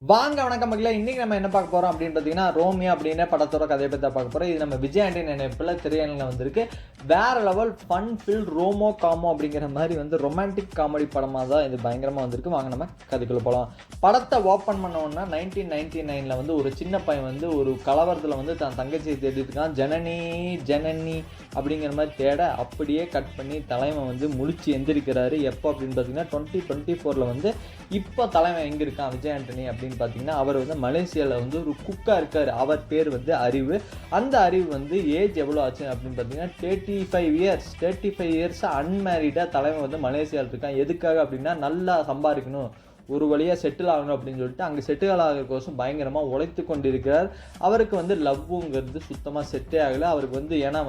வாங்க வணக்கம் மக்களே. இன்னைக்கு நம்ம என்ன பார்க்க போறோம் அப்படின்னு பார்த்தீங்கன்னா, ரோமியோ அப்படின்னு படத்தோட கதையை பற்றி தான் பார்க்க போறோம். இது நம்ம விஜய் ஆண்டனி நினைப்பில் திரையரங்கில் வந்திருக்கு. வேற லெவல் ஃபன் ஃபில் ரோமோ காமோ அப்படிங்கிற மாதிரி ரொமான்டிக் காமெடி படமாக தான் இது பயங்கரமாக வந்திருக்கு. வாங்க நம்ம கதைக்குள்ள போகலாம். படத்தை ஓப்பன் பண்ணோன்னா 1999 ஒரு சின்ன பையன் ஒரு கலவரத்தில் தன் தங்கச்சியை தேடிட்டு இருக்கான். ஜனனி அப்படிங்கிற மாதிரி தேட அப்படியே கட் பண்ணி தலைவன் முழிச்சு எந்திரிக்கிறாரு. எப்போ அப்படின்னு பார்த்தீங்கன்னா 2024 இப்போ தலைவன் எங்கே இருக்கான் விஜய் ஆண்டனி அப்படின்னு பார்த்தீங்கன்னா, அவர் மலேசியாவில் ஒரு குக்கா இருக்காரு. அவர் பேர் அறிவு. அந்த அறிவு ஏஜ் எவ்வளோ ஆச்சு அப்படின்னு பார்த்தீங்கன்னா 35 இயர்ஸ் அன்மேரிடா தலைவன் மலேசியாவில் இருக்கான். எதுக்காக அப்படின்னா, நல்லா சம்பாதிக்கணும், ஒரு வழியாக செட்டில் ஆகணும் அப்படின்னு சொல்லிட்டு அங்கே செட்டில் ஆகிறதுக்கோசம் பயங்கரமாக உழைத்து கொண்டிருக்கிறார். அவருக்கு லவ்வுங்கிறது சுத்தமாக செட்டே ஆகலை. அவருக்கு ஏன்னா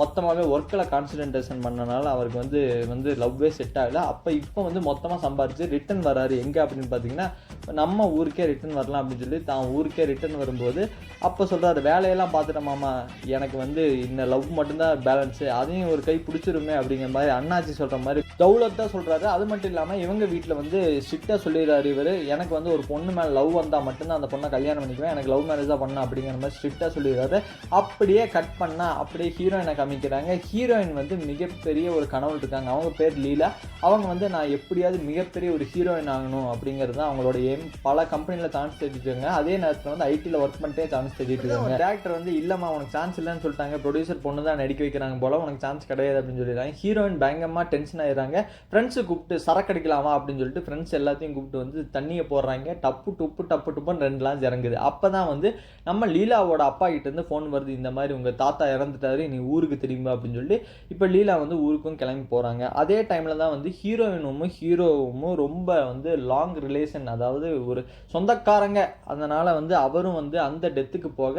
மொத்தமாகவே ஒர்க்கில் கான்சன்ட்ரேஷன் பண்ணனால அவருக்கு லவ்வே செட் ஆகலை. இப்போ மொத்தமாக சம்பாரித்து ரிட்டன் வராரு. எங்கே அப்படின்னு பார்த்தீங்கன்னா, நம்ம ஊருக்கே ரிட்டன் வரலாம் அப்படின்னு சொல்லி தான் ஊருக்கே ரிட்டன் வரும்போது அப்போ சொல்கிறாரு, வேலையெல்லாம் பார்த்துட்டோமாமா, எனக்கு இந்த லவ் மட்டும்தான் பேலன்ஸு, அதையும் ஒரு கை பிடிச்சிருமே அப்படிங்கிற மாதிரி அண்ணாச்சி சொல்கிற மாதிரி தௌலத்தான் சொல்கிறாரு. அது மட்டும் இல்லாமல் இவங்க வீட்டில் ஸ்ட்ரிக்டாக சொல்லிடுறாரு இவர், எனக்கு ஒரு பொண்ணு மேலே லவ் வந்தால் மட்டும்தான் அந்த பொண்ணை கல்யாணம் பண்ணிக்குவேன், எனக்கு லவ் மேரேஜ் தான் பண்ண அப்படிங்கிற மாதிரி ஸ்ட்ரிக்டாக சொல்லிடுறாரு. அப்படியே கட் பண்ணால் அப்படியே ஹீரோயினை காமிக்கிறாங்க. ஹீரோயின் மிகப்பெரிய ஒரு கனவு இருக்காங்க. அவங்க பேர் லீலா. அவங்க நான் எப்படியாவது மிகப்பெரிய ஒரு ஹீரோயின் ஆகணும் அப்படிங்கிறது தான் அவங்களோட எய்ம். பல கம்பெனியில் சான்ஸ் தேடிட்டு இருக்காங்க. அதே நேரத்தில் ஐடியில் ஒர்க் பண்ணிட்டே சான்ஸ் தேடிட்டு இருக்காங்க. டேரக்டர் இல்லைம்மா உனக்கு சான்ஸ் இல்லைன்னு சொல்லிட்டாங்க, ப்ரொடியூசர் பொண்ணு தான் நடிக்க வைக்கிறாங்க போல, உனக்கு சான்ஸ் கிடையாது அப்படின்னு சொல்லிடுறாங்க. ஹீரோயின் பயங்கரமாக டென்ஷன் ஆயிடுறாங்க. ஃப்ரெண்ட்ஸு கூப்பிட்டு சரக்கு அடிக்கலாமா அப்படின்னு சொல்லிட்டு ஃப்ரெண்ட்ஸ் எல்லாத்தையும் கூப்பிட்டு தண்ணியை போடுறாங்க. டப்பு டுப்புன்னு 2 லான்ஸ் இறங்குது. அப்போ தான் நம்ம லீலாவோட அப்பா கிட்டேருந்து ஃபோன் வருது, இந்த மாதிரி உங்கள் தாத்தா இறந்துட்டாரு, நீ ஊருக்கு திரும்ப அப்படின்னு சொல்லி. இப்போ லீலா ஊருக்கும் கிளம்பி போகிறாங்க. அதே டைமில் தான் ஹீரோவும் ரொம்ப லாங் ரிலேஷன், அதாவது ஒரு சொந்தக்காரங்க. அதனால் அவரும் அந்த டெத்துக்கு போக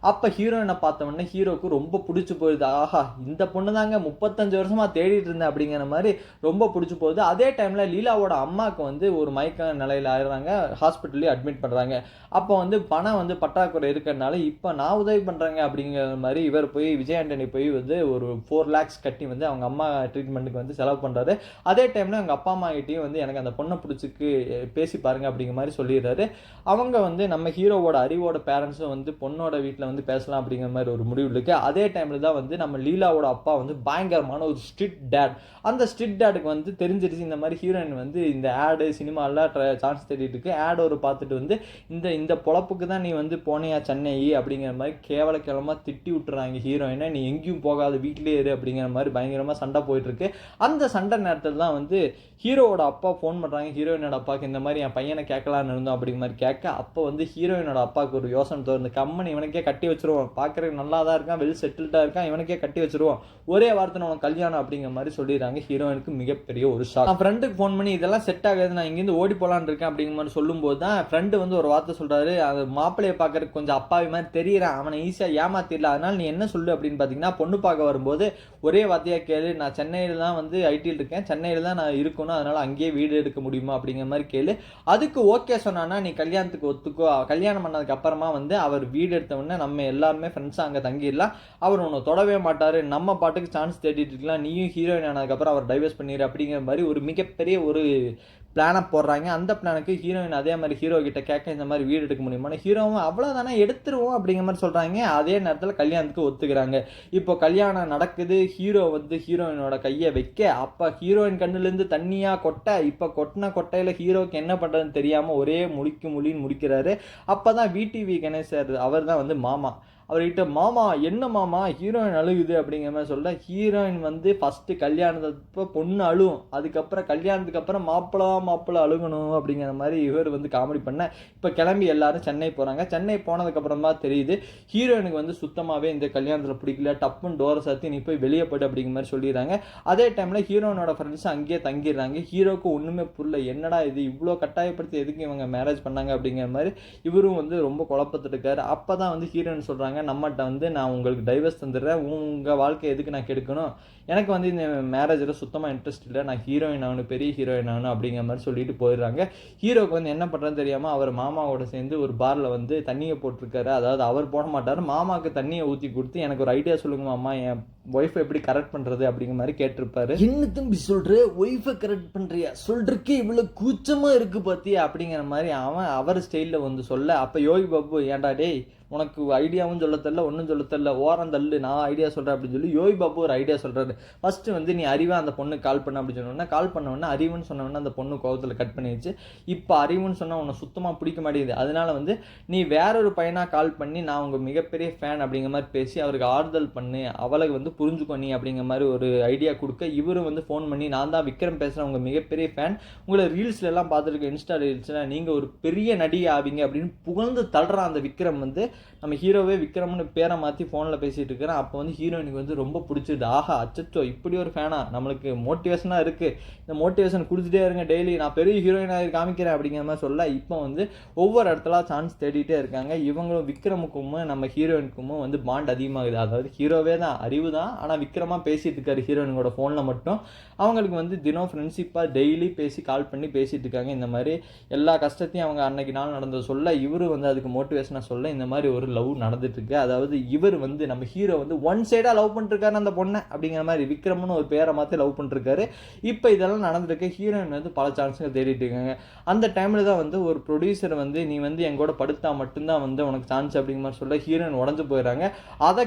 அப்போ ஹீரோயினை பார்த்தவொடனே ஹீரோவுக்கு ரொம்ப பிடிச்சி போயிடுது. ஆஹா, இந்த பொண்ணு தாங்க 35 வருஷமாக தேடிட்டு இருந்தேன் அப்படிங்கிற மாதிரி ரொம்ப பிடிச்சி போகுது. அதே டைமில் லீலாவோட அம்மாவுக்கு ஒரு மயக்க நிலையில் ஆயிடுறாங்க. ஹாஸ்பிட்டல்லையும் அட்மிட் பண்ணுறாங்க. அப்போ பணம் பற்றாக்குறை இருக்கிறதுனால இப்போ நான் உதவி பண்ணுறேங்க அப்படிங்கிற மாதிரி இவர் போய் விஜய் ஆண்டனி போய் ஒரு 4 lakhs கட்டி அவங்க அம்மா ட்ரீட்மெண்ட்டுக்கு செலவு பண்ணுறாரு. அதே டைமில் அவங்க அப்பா அம்மா கிட்டேயும் எனக்கு அந்த பொண்ணை பிடிச்சிக்கு பேசி பாருங்க அப்படிங்கிற மாதிரி சொல்லிடுறாரு. அவங்க நம்ம ஹீரோவோட அறிவோட பேரண்ட்ஸும் பொண்ணோட வீட்டில் பேசலாம் அப்படிங்கிற மாதிரி ஒரு முடிவு இருக்குது. அதே டைமில் தான் நம்ம லீலாவோட அப்பா பயங்கரமான ஒரு ஸ்ட்ரிக்ட் டேட். அந்த ஸ்ட்ரிக்ட் டேடுக்கு தெரிஞ்சிருச்சு இந்த மாதிரி ஹீரோயின் இந்த ஆடு சினிமாலாம் சான்ஸ் தேடிட்டு இருக்கு. ஆட் ஒரு பார்த்துட்டு இந்த பொழப்புக்கு தான் நீ போனியா சென்னை அப்படிங்கிற மாதிரி கேவலமாக திட்டி விட்டுறாங்க ஹீரோயினை. நீ எங்கேயும் போகாத, வீட்டிலே இரு அப்படிங்கிற மாதிரி பயங்கரமாக சண்டை போயிட்டுருக்கு. அந்த சண்டை நேரத்தில் தான் ஹீரோவோட அப்பா ஃபோன் பண்ணுறாங்க ஹீரோயினோட அப்பாவுக்கு, இந்த மாதிரி என் பையனை கேட்கலான்னு இருந்தோம் அப்படிங்கிற மாதிரி கேட்க, அப்போ ஹீரோயினோட அப்பாவுக்கு ஒரு யோசனை தோணுது, கம்மன் இவனுக்கே கட்டி வச்சிருவோம், பார்க்குறதுக்கு நல்லா தான் இருக்கான், வெல் செட்டில்டாக இருக்கான், இவனுக்கே கட்டி வச்சிருவோம், ஒரே வார்த்தை உனக்கு கல்யாணம் அப்படிங்கிற மாதிரி சொல்லிடுறாங்க. ஹீரோயினுக்கு மிகப்பெரிய ஒரு ஷாக். நான் ஃப்ரெண்டுக்கு ஃபோன் பண்ணி இதெல்லாம் செட் ஆகாது, நான் இங்கேருந்து ஓடி போகலான்னு இருக்கேன் அப்படிங்கிற மாதிரி சொல்லும்போது தான் ஃப்ரெண்டு ஒரு வார்த்தை சொல்கிறாரு, அது மாப்பிள்ளையை பார்க்கறதுக்கு கொஞ்சம் அப்பாவி மாதிரி தெரியிறான், அவனை ஈஸியாக ஏமாத்திடல, அதனால் நீ என்ன சொல்லு அப்படின்னு பார்த்தீங்கன்னா, பொண்ணு பார்க்க வரும்போது ஒரே வார்த்தையாக கேளு, நான் சென்னையில் தான் ஐடியில் இருக்கேன், சென்னையில் தான் நான் இருக்கணும், அதனால் அங்கேயே வீடு எடுக்க முடியுமா அப்படிங்கிற மாதிரி கேளு. அதுக்கு ஓகே சொன்னான்னா நீ கல்யாணத்துக்கு ஒத்துக்கோ, கல்யாணம் பண்ணதுக்கு அப்புறமா அவர் வீடு எடுத்த உடனே நம்ம எல்லாருமே ஃப்ரெண்ட்ஸாக அங்கே தங்கிடலாம், அவர் உன்னை தொடவே மாட்டார், நம்ம பாட்டுக்கு சான்ஸ் தேடிட்டு இருக்கலாம், நீயும் ஹீரோயின் ஆனதுக்கப்புறம் அவர் டைவர்ஸ் பண்ணிடு அப்படிங்கிற மாதிரி ஒரு மிகப்பெரிய ஒரு பிளானை போடுறாங்க. அந்த பிளானுக்கு ஹீரோயின் அதே மாதிரி ஹீரோ கிட்ட கேட்க இந்த மாதிரி வீடு எடுக்க முடியுமா, ஹீரோவும் அவ்வளோதானே எடுத்துருவோம் அப்படிங்கிற மாதிரி சொல்கிறாங்க. அதே நேரத்தில் கல்யாணத்துக்கு ஒத்துக்கிறாங்க. இப்போ கல்யாணம் நடக்குது. ஹீரோ ஹீரோயினோட கையை வைக்க அப்போ ஹீரோயின் கண்ணுலேருந்து தண்ணியாக கொட்ட, இப்போ கொட்டின கொட்டையில் ஹீரோவுக்கு என்ன பண்ணுறதுன்னு தெரியாமல் ஒரே முழின்னு முடிக்கிறாரு. அப்போ தான் விடிவி கணேசர் அவர் தான் மாமா, அவர்கிட்ட மாமா என்ன மாமா ஹீரோயின் அழுகுது அப்படிங்கிற மாதிரி சொல்ல, ஹீரோயின் ஃபஸ்ட்டு கல்யாணத்தப்போ பொண்ணு அழுவும், அதுக்கப்புறம் கல்யாணத்துக்கு அப்புறம் மாப்பிள்ளை அழுகணும் அப்படிங்கிற மாதிரி இவர் காமெடி பண்ண. இப்போ கிளம்பி எல்லாரும் சென்னை போகிறாங்க. சென்னை போனதுக்கப்புறமா தெரியுது ஹீரோயினுக்கு சுத்தமாகவே இந்த கல்யாணத்தில் பிடிக்கல, டப்புன்னு டோரை சாத்தி நீ போய் வெளியே போய்ட்டு அப்படிங்கிற மாதிரி சொல்லிடுறாங்க. அதே டைமில் ஹீரோயினோட ஃப்ரெண்ட்ஸ் அங்கேயே தங்கிடுறாங்க. ஹீரோக்கு ஒன்றுமே புரியல, என்னடா இது இவ்வளோ கட்டாயப்படுத்தி எதுக்கு இவங்க மேரேஜ் பண்ணாங்க அப்படிங்கிற மாதிரி இவரும் ரொம்ப குழப்பத்தில் இருக்காரு. அப்போ தான் ஹீரோயின் சொல்கிறாங்க, நம்மகிட்ட வந்து நான் உங்களுக்கு டைவர்ஸ் தந்துடுறேன், உங்கள் வாழ்க்கை எதுக்கு நான் கெடுக்கணும், எனக்கு வந்து இந்த மேரேஜில் சுத்தமாக இன்ட்ரெஸ்ட் இல்லை, நான் ஹீரோயின் ஆகணும், பெரிய ஹீரோயின் ஆகணும் அப்படிங்கிற மாதிரி சொல்லிட்டு போயிடுறாங்க. ஹீரோக்கு வந்து என்ன பண்ணுறதுன்னு தெரியாமல் அவர் மாமாவோட சேர்ந்து ஒரு பாரில் வந்து தண்ணியை போட்டிருக்காரு. அதாவது அவர் போட மாட்டார், மாமாவுக்கு தண்ணியை ஊற்றி கொடுத்து எனக்கு ஒரு ஐடியா சொல்லுங்க மாமா, என் ஒய்ஃபை எப்படி கரெக்ட் பண்ணுறது அப்படிங்கிற மாதிரி கேட்டிருப்பாரு. என்ன தம்பி சொல்கிற, ஒய்ஃபை கரெக்ட் பண்ணுறியா, சொல்கிறதுக்கே இவ்வளோ கூச்சமாக இருக்குது பார்த்தியா அப்படிங்கிற மாதிரி அவர் ஸ்டைலில் வந்து சொல்ல, அப்போ யோகி பாபு ஏன்டா டேய் உனக்கு ஐடியாவும் சொல்ல தெரில, ஒன்றும் சொல்ல தெரில, ஓரம் தள்ளு, நான் ஐடியா சொல்கிறேன் அப்படின்னு சொல்லி யோகி பாபு ஒரு ஐடியா சொல்கிறாரு. ஃபஸ்ட்டு வந்து நீ அறிவா அந்த பொண்ணுக்கு கால் பண்ண அப்படின்னு சொன்னோன்னா, கால் பண்ணவொன்னே அறிவுன்னு சொன்னவொன்னே அந்த பொண்ணு கோவத்தில் கட் பண்ணிடுச்சு. இப்போ அறிவுன்னு சொன்னால் உன்னை சுத்தமாக பிடிக்க மாட்டேங்குது, அதனால வந்து நீ வேறொரு பையனாக கால் பண்ணி நான் உங்கள் மிகப்பெரிய ஃபேன் அப்படிங்கிற மாதிரி பேசி அவருக்கு ஆறுதல் பண்ணு, அவளுக்கு வந்து புரிஞ்சுக்கோ நீ அப்படிங்கிற மாதிரி ஒரு ஐடியா கொடுக்க, இவரும் வந்து ஃபோன் பண்ணி நான் தான் விக்ரம் பேசுகிறேன், உங்கள் மிகப்பெரிய ஃபேன், உங்களை ரீல்ஸ்ல எல்லாம் பார்த்துருக்கேன், இன்ஸ்டா ரீல்ஸில் நீங்கள் ஒரு பெரிய நடிகை ஆவீங்க அப்படின்னு புகழ்ந்து தள்ளுறான் அந்த விக்ரம். வந்து நம்ம ஹீரோவே விக்ரம்னு பேரை மாற்றி ஃபோனில் பேசிகிட்டு இருக்கிறேன். அப்போ வந்து ஹீரோயினுக்கு வந்து ரொம்ப பிடிச்சிருது. ஆஹா அச்சச்சோ இப்படி ஒரு ஃபேனா, நம்மளுக்கு மோட்டிவேஷனாக இருக்குது, இந்த மோட்டிவேஷன் கொடுத்துட்டே இருங்க டெய்லி, நான் பெரிய ஹீரோயினாக காமிக்கிறேன் அப்படிங்கிற மாதிரி சொல்ல, இப்போ வந்து ஒவ்வொரு இடத்துல சான்ஸ் தேடிட்டே இருக்காங்க. இவங்களும் விக்ரமுக்கும் நம்ம ஹீரோயினுக்கும் வந்து பாண்ட் அதிகமாகுது. அதாவது ஹீரோவே தான், அறிவு தான், ஆனால் விக்ரமாக பேசிகிட்டு இருக்காரு ஹீரோயினோட ஃபோனில் மட்டும். அவங்களுக்கு வந்து தினம் ஃப்ரெண்ட்ஷிப்பாக டெய்லி பேசி கால் பண்ணி பேசிகிட்டு இருக்காங்க. இந்த மாதிரி எல்லா கஷ்டத்தையும் அவங்க அன்னைக்கு நாள் நடந்தது சொல்ல, இவரு வந்து அதுக்கு மோட்டிவேஷனாக சொல்ல, இந்த மாதிரி ஒரு லவ் நடந்துட்டு இருக்கு. அதாவது இவர் வந்து நம்ம ஹீரோ வந்து ஒன் சைடாக லவ் பண்ணிருக்காரு அந்த பொண்ணை அப்படிங்கிற மாதிரி, விக்ரம்னு ஒரு பேரை மாற்றி லவ் பண்ணிருக்காரு. இப்போ இதெல்லாம் நடந்துருக்கு. ஹீரோயின் வந்து பல சான்ஸுங்க தேடிட்டு இருக்காங்க. அந்த டைமில் தான் வந்து ஒரு ப்ரொடியூசர் வந்து நீ வந்து எங்கூட படுத்தா மட்டும்தான் வந்து உனக்கு சான்ஸ் அப்படிங்கிற மாதிரி சொல்ல ஹீரோயின் உடஞ்சு போயிடுறாங்க. அதை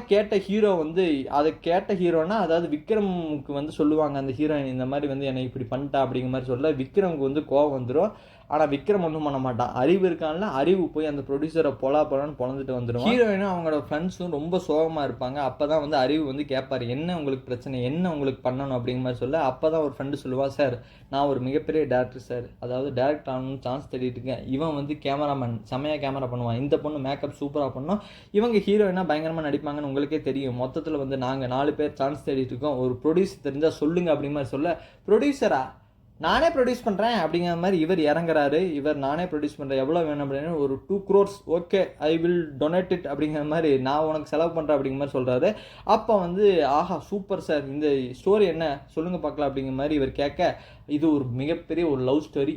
கேட்ட ஹீரோனா அதாவது விக்ரமுக்கு வந்து சொல்லுவாங்க அந்த ஹீரோயின், இந்த மாதிரி வந்து என்னை இப்படி பண்ணிட்டா அப்படிங்கிற மாதிரி சொல்ல, விக்ரமுக்கு வந்து கோவம் வந்துடும். ஆனால் விக்ரம் ஒன்றும் பண்ண மாட்டான். அறிவு இருக்கான்ல, அறிவு போய் அந்த ப்ரொடியூசரை பொலான்னு பொழந்துட்டு வந்துடும். ஹீரோயினும் அவங்களோட ஃப்ரெண்ட்ஸும் ரொம்ப சோகமாக இருப்பாங்க. அப்போ தான் வந்து அறிவு வந்து கேட்பார், என்ன உங்களுக்கு பிரச்சனை, என்ன உங்களுக்கு பண்ணணும் அப்படிங்கிற மாதிரி சொல்ல, அப்போ தான் ஒரு ஃப்ரெண்டு சொல்லுவா, சார் நான் ஒரு மிகப்பெரிய டேரக்டர் சார், அதாவது டேரக்டர் ஆகணும்னு சான்ஸ் தேடிட்டு இருக்கேன், இவன் வந்து கேமராமேன் செமையாக கேமரா பண்ணுவான், இந்த பொண்ணு மேக்கப் சூப்பராக பண்ணோம், இவங்க ஹீரோயினாக பயங்கரமாக நடிப்பாங்கன்னு உங்களுக்கே தெரியும், மொத்தத்தில் வந்து நாங்கள் 4 பேர் சான்ஸ் தேடிட்டு இருக்கோம், ஒரு ப்ரொடியூசர் தெரிஞ்சால் சொல்லுங்க அப்படிங்கிற மாதிரி சொல்ல, ப்ரொடியூசரா நானே ப்ரொடியூஸ் பண்ணுறேன் அப்படிங்கிற மாதிரி இவர் இறங்குறாரு. இவர் நானே ப்ரொடியூஸ் பண்ணுறேன், எவ்வளோ வேணும் அப்படின்னு, ஒரு 2 crores okay I will donate it அப்படிங்கிற மாதிரி, நான் உனக்கு செலவு பண்ணுறேன் அப்படிங்கிற மாதிரி சொல்கிறாரு. அப்போ வந்து ஆஹா சூப்பர் சார், இந்த ஸ்டோரி என்ன சொல்லுங்கள் பார்க்கலாம் அப்படிங்கிற மாதிரி இவர் கேட்க, இது ஒரு மிகப்பெரிய ஒரு லவ் ஸ்டோரி,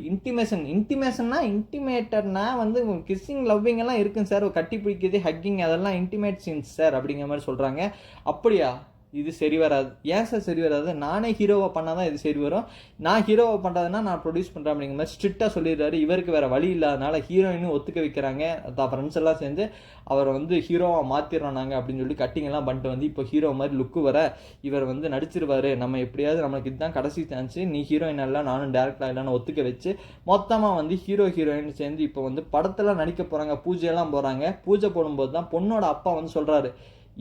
இன்டிமேட்டர்னா வந்து கிஸ்ஸிங் லவ்விங் எல்லாம் இருக்குங்க சார், கட்டி பிடிக்கிறது ஹக்கிங் அதெல்லாம் இன்டிமேட் சீன்ஸ் சார் அப்படிங்கிற மாதிரி சொல்கிறாங்க. அப்படியா, இது சரி வராது. ஏன் சார் சரி வராது, நானே ஹீரோவை பண்ணால் தான் இது சரி வரும், நான் ஹீரோவை பண்ணுறதுனா நான் ப்ரொடியூஸ் பண்ணுறேன் அப்படிங்கிற மாதிரி ஸ்ட்ரிக்டாக சொல்லிடுறாரு. இவருக்கு வேறு வழி இல்லாதனால ஹீரோயினும் ஒத்துக்க வைக்கிறாங்க. ஃப்ரெண்ட்ஸ் எல்லாம் சேர்ந்து அவரை வந்து ஹீரோவாக மாற்றிடுறோம் நாங்கள் அப்படின்னு சொல்லி கட்டிங்கெல்லாம் பண்ணிட்டு வந்து இப்போ ஹீரோ மாதிரி லுக்கு வர இவர் வந்து நடிச்சிருவார், நம்ம எப்படியாவது நம்மளுக்கு இதுதான் கடைசி சான்ஸு, நீ ஹீரோயின் எல்லாம் நானும் டேரக்டர் இல்லைன்னு ஒத்துக்க வச்சு மொத்தமாக வந்து ஹீரோயின் சேர்ந்து இப்போ வந்து படத்தெல்லாம் நடிக்க போகிறாங்க, பூஜையெல்லாம் போகிறாங்க. பூஜை போடும்போது தான் பொண்ணோட அப்பா வந்து சொல்கிறாரு,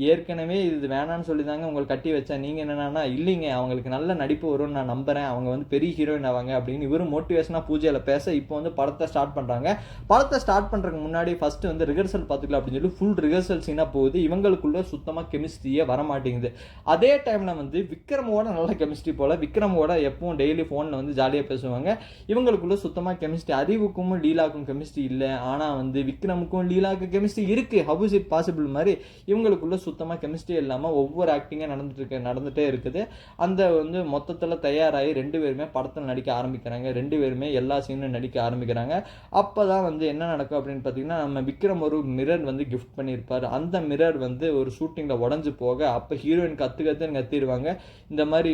ஏற்கனவே இது வேணான்னு சொல்லி தாங்க உங்களுக்கு கட்டி வச்சேன், நீங்கள் என்னென்னா இல்லைங்க அவங்களுக்கு நல்ல நடிப்பு வரும்னு நான் நம்புகிறேன், அவங்க வந்து பெரிய ஹீரோயின் ஆவாங்க அப்படின்னு இவரும் மோட்டிவேஷனாக பூஜையில் பேச, இப்போ வந்து படத்தை ஸ்டார்ட் பண்ணுறாங்க. படத்தை ஸ்டார்ட் பண்ணுறதுக்கு முன்னாடி ஃபஸ்ட்டு வந்து ரிஹர்சல் பார்த்துக்கலாம் அப்படின்னு சொல்லி ஃபுல் ரிஹர்சல் சீனாக போகுது. இவங்களுக்குள்ள சுத்தமாக கெமிஸ்ட்ரியே வரமாட்டேங்குது. அதே டைமில் வந்து விக்ரமோட நல்ல கெமிஸ்ட்ரி போல், விக்ரமோட எப்பவும் டெய்லி ஃபோனில் வந்து ஜாலியாக பேசுவாங்க. இவங்களுக்குள்ள சுத்தமாக கெமிஸ்ட்ரி, அறிவுக்கும் லீலாக்கும் கெமிஸ்ட்ரி இல்லை, ஆனால் வந்து விக்ரமுக்கும் லீலாவுக்கு கெமிஸ்ட்ரி இருக்குது, ஹவு இஸ் இட் பாசிபிள் மாதிரி இவங்களுக்குள்ள சுத்தமாக கெமிஸ்ட்ரி இல்லாமல் ஒவ்வொரு ஆக்டிங்காக நடந்துகிட்டே இருக்குது. அந்த வந்து மொத்தத்தில் தயாராகி 2 பேருமே படத்தில் நடிக்க ஆரம்பிக்கிறாங்க. 2 பேருமே எல்லா சீனும் நடிக்க ஆரம்பிக்கிறாங்க. அப்போ தான் வந்து என்ன நடக்கும் அப்படின்னு பார்த்தீங்கன்னா, நம்ம விக்ரம் ஒரு மிரர் வந்து கிஃப்ட் பண்ணியிருப்பார். அந்த மிரர் வந்து ஒரு ஷூட்டிங்கில் உடஞ்சி போக, அப்போ ஹீரோயின் கத்திடுவாங்க, இந்த மாதிரி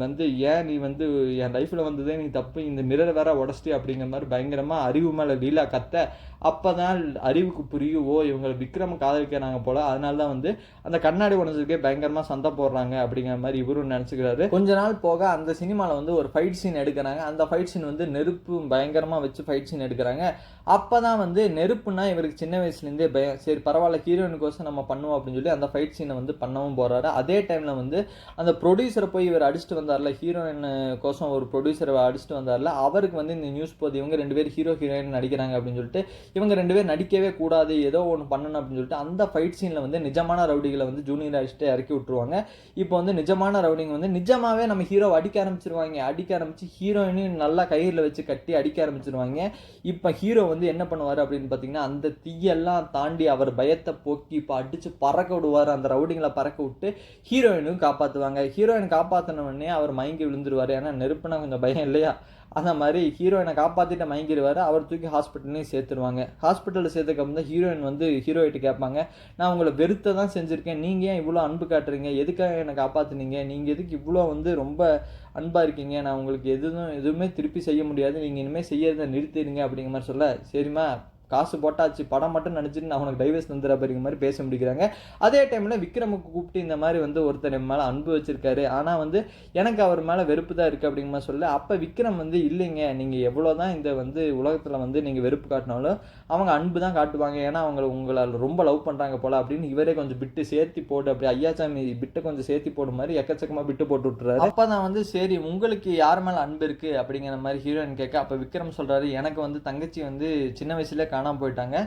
வந்து ஏன் நீ வந்து என் லைஃப்பில் வந்ததே நீ தப்பு, இந்த மிரர் வேற உடச்சிட்டு அப்படிங்கிற மாதிரி பயங்கரமாக அறிவு மேலே லீலா கத்த, அப்போ தான் அறிவுக்கு புரியுவோ இவங்க விக்ரம் காதலிக்கிறாங்க போல், அதனால தான் வந்து அந்த கண்ணாடி உடஞ்சதுக்கே பயங்கரமாக சண்டை போடுறாங்க அப்படிங்கிற மாதிரி இவரும் நினச்சிக்கிறாரு. கொஞ்ச நாள் போக அந்த சினிமாவில் வந்து ஒரு ஃபைட் சீன் எடுக்கிறாங்க. அந்த ஃபைட் சீன் வந்து நெருப்பு பயங்கரமாக வச்சு ஃபைட் சீன் எடுக்கிறாங்க. அப்போ தான் வந்து நெருப்புனா இவருக்கு சின்ன வயசுலேருந்தே பயம், சரி பரவாயில்ல ஹீரோயினுக்கோசம் நம்ம பண்ணுவோம் அப்படின்னு சொல்லி அந்த ஃபைட் சீனை வந்து பண்ணவும் போகிறாரு. அதே டைமில் வந்து அந்த ப்ரொடியூசரை போய் இவர் அடிச்சுட்டு வந்தார்ல, ஹீரோயினுக்கோசம் ஒரு ப்ரொடியூசரை அடிச்சுட்டு வந்தார்ல, அவருக்கு வந்து இந்த நியூஸ் போது இவங்க 2 பேர் ஹீரோயின் நடிக்கிறாங்க அப்படின்னு சொல்லிட்டு இவங்க 2 பேர் நடிக்கவே கூடாது, ஏதோ ஒன்று பண்ணணும் அப்படின்னு சொல்லிட்டு அந்த ஃபைட் சீனில் வந்து நிஜமான ரவுடிகளை வந்து ஜூனியர் ஆர்டிஸ்ட்டே இறக்கி விட்டுருவாங்க. இப்போ வந்து நிஜமான ரவுடிங்க வந்து நிஜமாவே நம்ம ஹீரோவை அடிக்க ஆரம்பிச்சு ஹீரோயினையும் நல்லா கயிறில் வச்சு கட்டி அடிக்க ஆரம்பிச்சிருவாங்க. இப்போ ஹீரோ வந்து என்ன பண்ணுவார் அப்படின்னு பார்த்தீங்கன்னா, அந்த தீயெல்லாம் தாண்டி அவர் பயத்தை போக்கி இப்போ அடித்து பறக்க விடுவார். அந்த ரவுடிங்களை பறக்க விட்டு ஹீரோயினும் காப்பாற்றுவாங்க. ஹீரோயின் காப்பாற்றின உடனே அவர் மயங்கி விழுந்துருவார். ஏன்னா நெருப்புனா கொஞ்சம் பயம் இல்லையா? அந்த மாதிரி ஹீரோயினை காப்பாற்றிட்டு மயங்கிடுவார். அவர் தூக்கி ஹாஸ்பிட்டல்லையும் சேர்த்துருவாங்க. ஹாஸ்பிட்டலில் சேர்த்துக்கப்புறம் தான் ஹீரோயின் வந்து ஹீரோயிட்ட கேட்பாங்க, நான் உங்களை வெறுத்த தான் செஞ்சுருக்கேன், நீங்கள் ஏன் இவ்வளோ அன்பு காட்டுறீங்க, எதுக்காக என்னை காப்பாற்றுனீங்க, நீங்கள் எதுக்கு இவ்வளோ வந்து ரொம்ப அன்பாக இருக்கீங்க, நான் உங்களுக்கு எதுவுமே திருப்பி செய்ய முடியாது, நீங்கள் இனிமேல் செய்யறதை நிறுத்திடுங்க அப்படிங்கிற மாதிரி சொல்ல, சரிம்மா காசு போட்டாச்சு, படம் மட்டும் நினச்சிட்டு நான் உனக்கு டைவர்ஸ் தந்துடுற அப்படிங்கிற மாதிரி பேச முடிக்கிறாங்க. அதே டைமில் விக்ரமுக்கு கூப்பிட்டு இந்த மாதிரி வந்து ஒருத்தர் என் மேலே அன்பு வச்சிருக்காரு, ஆனால் வந்து எனக்கு அவர் மேலே வெறுப்பு தான் இருக்குது அப்படிங்கிற மாதிரி சொல்ல, அப்போ விக்ரம் வந்து இல்லைங்க, நீங்கள் எவ்வளோ தான் இந்த வந்து உலகத்தில் வந்து நீங்கள் வெறுப்பு காட்டினாலும் அவங்க அன்பு தான் காட்டுவாங்க, ஏன்னா உங்களை ரொம்ப லவ் பண்ணுறாங்க போல் அப்படின்னு இவரே கொஞ்சம் பிட்டு சேர்த்தி போட்டு அப்படி ஐயாச்சாமி பிட்டை கொஞ்சம் சேர்த்தி போடும் மாதிரி எக்கச்சக்கமாக பிட்டு போட்டு விட்டுறாரு. அப்போ தான் வந்து சரி உங்களுக்கு யார் மேலே அன்பு இருக்குது அப்படிங்கிற மாதிரி ஹீரோயின் கேட்க, அப்போ விக்ரம் சொல்கிறாரு, எனக்கு வந்து தங்கச்சி வந்து சின்ன வயசுலேயே காணாமல் போயிட்டாங்க,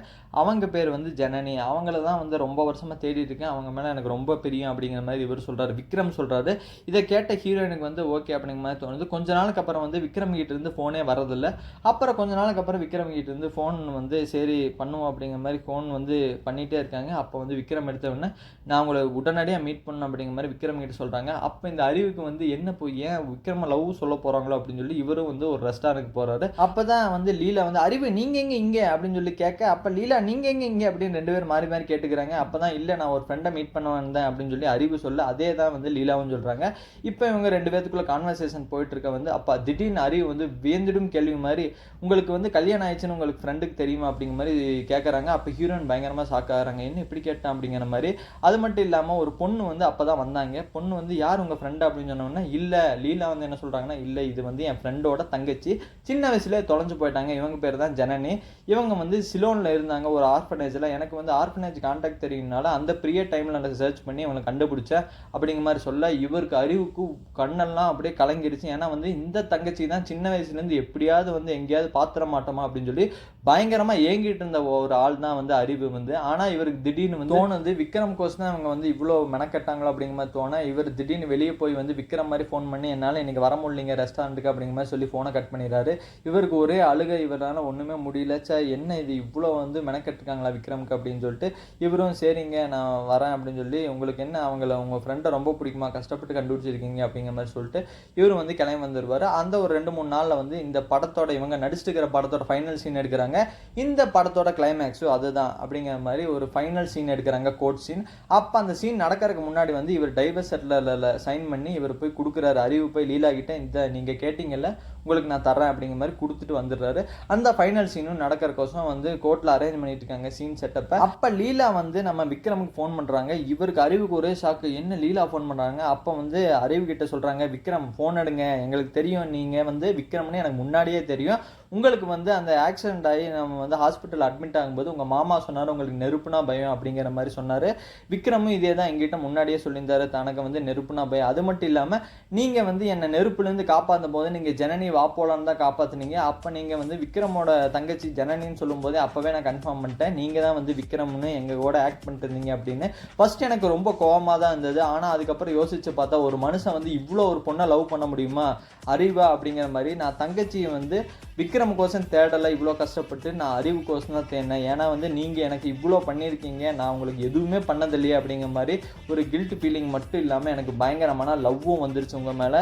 அவங்க பேர் வந்து ஜனனி, அவங்கள தான் வந்து ரொம்ப வருஷமாக தேடிட்டு இருக்கேன், அவங்க மேலே எனக்கு ரொம்ப பிரியம் அப்படிங்கிற மாதிரி இவர் சொல்கிறாரு, விக்ரம் சொல்கிறாரு. இதை கேட்ட ஹீரோயினுக்கு வந்து ஓகே அப்படிங்கிற மாதிரி தோணுது. கொஞ்ச நாளுக்கு அப்புறம் வந்து விக்ரம் கிட்ட இருந்து ஃபோனே வரதில்லை. அப்புறம் கொஞ்ச நாளுக்கு அப்புறம் விக்ரம் கிட்ட இருந்து ஃபோன் வந்து சரி பண்ணுவோம் அப்படிங்கிற மாதிரி ஃபோன் வந்து பண்ணிகிட்டே இருக்காங்க. அப்போ வந்து விக்ரம் எடுத்த உடனே நான் உங்களை உடனடியாக மீட் பண்ணணும் அப்படிங்கிற மாதிரி விக்ரம் கிட்ட சொல்கிறாங்க. அப்போ இந்த அறிவுக்கு வந்து என்ன போய் ஏன் விக்ரம லவ் சொல்ல போகிறாங்களோ அப்படின்னு சொல்லி இவரும் வந்து ஒரு ரெஸ்டாரண்ட்டுக்கு போகிறாரு. அப்போ தான் வந்து லீலா வந்து அறிவு நீங்கள் எங்கே இங்கே அப்படின்னு சொல்லி கேட்க, அப்போ லீலா நீங்கள் எங்கே இங்கே அப்படின்னு 2 பேர் மாறி மாறி கேட்டுக்கிறாங்க. அப்போ தான் இல்லை நான் ஒரு ஃப்ரெண்டை மீட் பண்ண வந்தேன் அப்படின்னு சொல்லி அறிவு சொல்ல, அதே தான் வந்து லீலாவும் சொல்கிறாங்க. இப்போ இவங்க 2 பேத்துக்குள்ள கான்வர்சேஷன் போயிட்டு இருக்க வந்து அப்போ திடீர்னு அறிவு வந்து வியந்திடும் கேள்வி மாதிரி, உங்களுக்கு வந்து கல்யாணம் ஆயிடுச்சுன்னு உங்களுக்கு ஃப்ரெண்டுக்கு தெரியுமா அப்படிங்கிற மாதிரி கேட்குறாங்க. அப்போ ஹீரோயின் பயங்கரமாக ஷாக் ஆகிறாங்க, என்ன இப்படி கேட்டான் அப்படிங்கிற மாதிரி. அது மட்டும் இல்லாமல் ஒரு பொண்ணு வந்து அப்போ தான் வந்தாங்க. பொண்ணு வந்து யார் உங்கள் ஃப்ரெண்டு அப்படின்னு சொன்னோன்னா, இல்லை லீலா வந்து என்ன சொல்கிறாங்கன்னா, இல்லை இது வந்து என் ஃப்ரெண்டோட தங்கச்சி, சின்ன வயசுலேயே தொலைஞ்சு போயிட்டாங்க, இவங்க பேர் தான் ஜனனி, இவங்க வந்து சிலோனில் இருந்தாங்க ஒரு ஆர்ஃபனேஜில், எனக்கு வந்து ஆர்ஃபனேஜ் கான்டாக்ட் தெரியும்னால அந்த பீரியட் டைமில் நான் சர்ச் பண்ணி அவங்களை கண்டுபிடிச்சேன் அப்படிங்கிற மாதிரி சொல்ல, இவருக்கு அறிவுக்கு கண்ணெல்லாம் அப்படியே கலங்கிடுச்சு. ஏன்னா வந்து இந்த தங்கச்சி தான் சின்ன வயசுலேருந்து எப்படியாவது வந்து எங்கேயாவது பாத்திர மாட்டோமா அப்படின்னு சொல்லி பயங்கரமாக ஏங்கிட்டு இருந்த ஒரு ஆள் தான் வந்து அறிவு வந்து. ஆனால் இவருக்கு திடீர்னு வந்து தோணுது விக்ரம் கோஸ் தான் அவங்க வந்து இவ்வளோ மெனக்கட்டாங்களோ அப்படிங்கிற மாதிரி தோண, இவர் திடீர்னு வெளியே போய் வந்து விக்ரம் மாதிரி ஃபோன் பண்ணி என்னால் இன்னைக்கு வர முடியலைங்க ரெஸ்டாரண்ட்டுக்கு அப்படிங்கிற மாதிரி சொல்லி ஃபோனை கட் பண்ணிடுறாரு. இவருக்கு ஒரே அழுகை, இவரால் ஒன்றுமே முடியல, என்ன இது இவ்வளோ வந்து மெனக்கட்டுருக்காங்களா விக்ரமுக்கு அப்படின்னு சொல்லிட்டு இவரும் சரிங்க நான் வரேன் அப்படின்னு சொல்லி, உங்களுக்கு என்ன அவங்கள உங்கள் ஃப்ரெண்டை ரொம்ப பிடிக்குமா, கஷ்டப்பட்டு கண்டுபிடிச்சிருக்கீங்க அப்படிங்கிற மாதிரி சொல்லிட்டு இவரும் வந்து கிளம்பி வந்துடுவார். அந்த ஒரு 2-3 நாளில் வந்து இந்த படத்தோட இவங்க நடிச்சுக்கிற படத்தோட ஃபைனல் சீன் எடுக்கிறாங்க. இந்த படத்தோட கிளைமேக்ஸும் அதுதான் அப்படிங்கிற மாதிரி ஒரு ஃபைனல் சீன் எடுக்கிறாங்க, கோர்ட் சீன். அப்போ அந்த சீன் நடக்கிறதுக்கு முன்னாடி வந்து இவர் டைவர்ஸ் செட்டில் சைன் பண்ணி இவர் போய் கொடுக்குறாரு. அறிவு போய் லீலா கிட்ட இந்த நீங்கள் கேட்டிங்கல்ல உங்களுக்கு நான் தரேன் அப்படிங்கிற மாதிரி கொடுத்துட்டு வந்துடுறாரு. அந்த ஃபைனல் சீனும் நடக்கிறக்கோசம் வந்து கோர்ட்டில் அரேஞ்ச் பண்ணிட்டு இருக்காங்க சீன் செட்டப்பை. அப்போ லீலா வந்து நம்ம விக்ரமுக்கு ஃபோன் பண்ணுறாங்க. இவருக்கு அறிவுக்கு ஒரே ஷாக்கு, என்ன லீலா ஃபோன் பண்ணுறாங்க. அப்போ வந்து அறிவு கிட்ட சொல்கிறாங்க, விக்ரம் ஃபோன் எடுங்க, எங்களுக்கு தெரியும் நீங்கள் வந்து விக்ரம்னு எனக்கு முன்னாடியே தெரியும், உங்களுக்கு வந்து அந்த ஆக்சிடென்ட் ஆகி நம்ம வந்து ஹாஸ்பிட்டல் அட்மிட் ஆகும்போது உங்கள் மாமா சொன்னார் உங்களுக்கு நெருப்புனா பயம் அப்படிங்கிற மாதிரி சொன்னார். விக்ரமும் இதே தான் எங்கிட்ட முன்னாடியே சொல்லியிருந்தாரு, தனக்கு வந்து நெருப்புனா பயம். அது மட்டும் இல்லாமல் நீங்கள் வந்து என்னை நெருப்புலேருந்து காப்பாற்றும் போது நீங்கள் ஜனனி வாப்போலான்னு தான் காப்பாற்றுனீங்க. அப்போ நீங்கள் வந்து விக்ரமோட தங்கச்சி ஜனனின்னு சொல்லும்போதே அப்போவே நான் கன்ஃபார்ம் பண்ணிட்டேன், நீங்கள் தான் வந்து விக்ரம்னு எங்கள் கூட ஆக்ட் பண்ணிட்டு இருந்தீங்க அப்படின்னு. ஃபர்ஸ்ட் எனக்கு ரொம்ப கோவமாக தான் இருந்தது. ஆனால் அதுக்கப்புறம் யோசிச்சு பார்த்தா ஒரு மனுஷன் வந்து இவ்வளோ ஒரு பொண்ணை லவ் பண்ண முடியுமா, அறிவா அப்படிங்கிற மாதிரி. நான் தங்கச்சியை வந்து விக்ரம் கோசம் தேடலை, இவ்வளோ கஷ்டப்பட்டு நான் அறிவு கோசம் தான் தேடினேன். ஏன்னா வந்து நீங்கள் எனக்கு இவ்வளோ பண்ணியிருக்கீங்க, நான் உங்களுக்கு எதுவுமே பண்ணதில்லையே அப்படிங்கிற மாதிரி ஒரு கில்ட் ஃபீலிங் மட்டும் இல்லாமல் எனக்கு பயங்கரமான லவ்வும் வந்துருச்சு உங்கள் மேலே.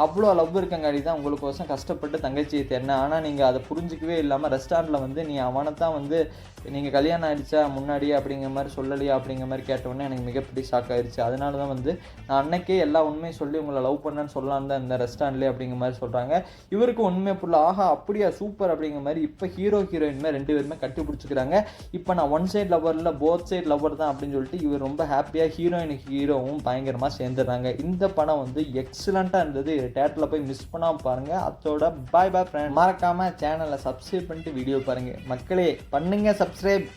அவ்வளோ லவ் இருக்கங்காடி தான் உங்களுக்கோசம் கஷ்டப்பட்டு தங்கச்சியை தேடினேன். ஆனால் நீங்கள் அதை புரிஞ்சிக்கவே இல்லாமல் ரெஸ்டாரண்ட்டில் வந்து நீ அவனை தான் வந்து நீங்கள் கல்யாணம் ஆகிடுச்சா முன்னாடியே அப்படிங்கிற மாதிரி சொல்லலையா அப்படிங்கிற மாதிரி கேட்டவுடனே எனக்கு மிகப்பெரிய ஷாக் ஆயிடுச்சு. அதனால தான் வந்து நான் அன்னைக்கே எல்லா உண்மையும் சொல்லி உங்களை லவ் பண்ணேன்னு சொல்லலான்னு தான் இந்த ரெஸ்டாரண்ட்லேயே அப்படிங்கிற மாதிரி சொல்கிறாங்க. இவருக்கு உண்மை ஃபுல்லாக ஆஹா அப்படியா சூப்பர் அப்படிங்கிற மாதிரி. இப்போ ஹீரோயின் 2 பேருமே கட்டி பிடிச்சிக்கிறாங்க. இப்போ நான் ஒன் சைட் லவர் இல்லை போத் சைட் லவர் தான் அப்படின்னு சொல்லிட்டு இவர் ரொம்ப ஹாப்பியாக ஹீரோவும் பயங்கரமாக சேர்ந்துடுறாங்க. இந்த படம் வந்து எக்ஸலண்ட்டாக இருந்தது. தேட்டரில் போய் மிஸ் பண்ணாமல் பாருங்கள். அதோட பாய் பாய் ஃப்ரெண்ட். மறக்காமல் சேனலை சப்ஸ்கிரைப் பண்ணிட்டு வீடியோ பாருங்கள். மக்களே பண்ணுங்கள் சப்ஸ்கிரைப்.